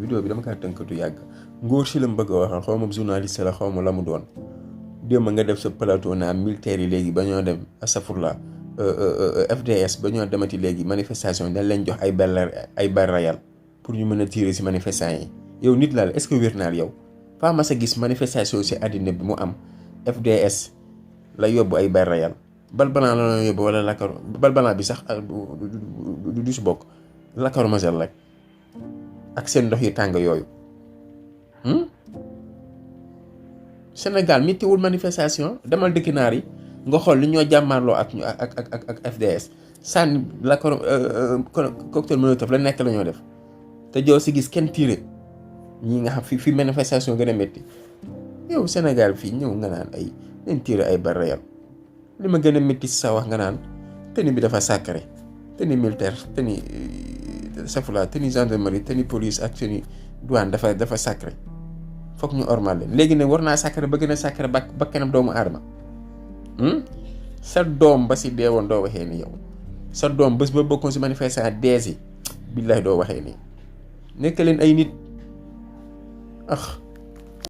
vidéo bi dama kaa tënkatu yàgg ngóor si la mu bëgg a waxal xaw ma journaliste la xaw ma la mu doon démb nga def sa plateau naa militaire yi léegi ba ñoo dem asafurla FDS ba ñoo demati léegi manifestation dañ leen jox ay bal réel pour ñu mën a tirer si manifestant yi yow nit la est-ce que wér naa yow faa ma sa gis manifestation si àddina bi mu am FDS la yóbbu ay bal réel bal blanc la yóbbu wala lakar bal blanc bi sax du si bokk lacrymogène rek ak seen ndox yu tàng yooyu Sénégal mittiwul manifestation demal dëkki naar yi nga xool li ñoo jàmmaarloo ak FDS sànni cocktail molotov la nekk la ñoo def te joo si gis kenn tiré ñii nga xam fi manifestation gën a métti yow Sénégal fii ñëw nga naan ay leen tiré ay bal réel li ma gën a métti si sa wax nga naan tenue bi dafa sacré tenue militaire tenue safula tenue gendarmerie tenue police ak tenue douane dafa sacré foog ñu ormal leen léegi ne war naa sacré ba gën a sacré ba kanam doomu aadama sa doom ba si deewoon doo waxee ni yow sa doom bés ba bokkoon si manifestation deesi billahi doo waxee nii nekk leen ay nit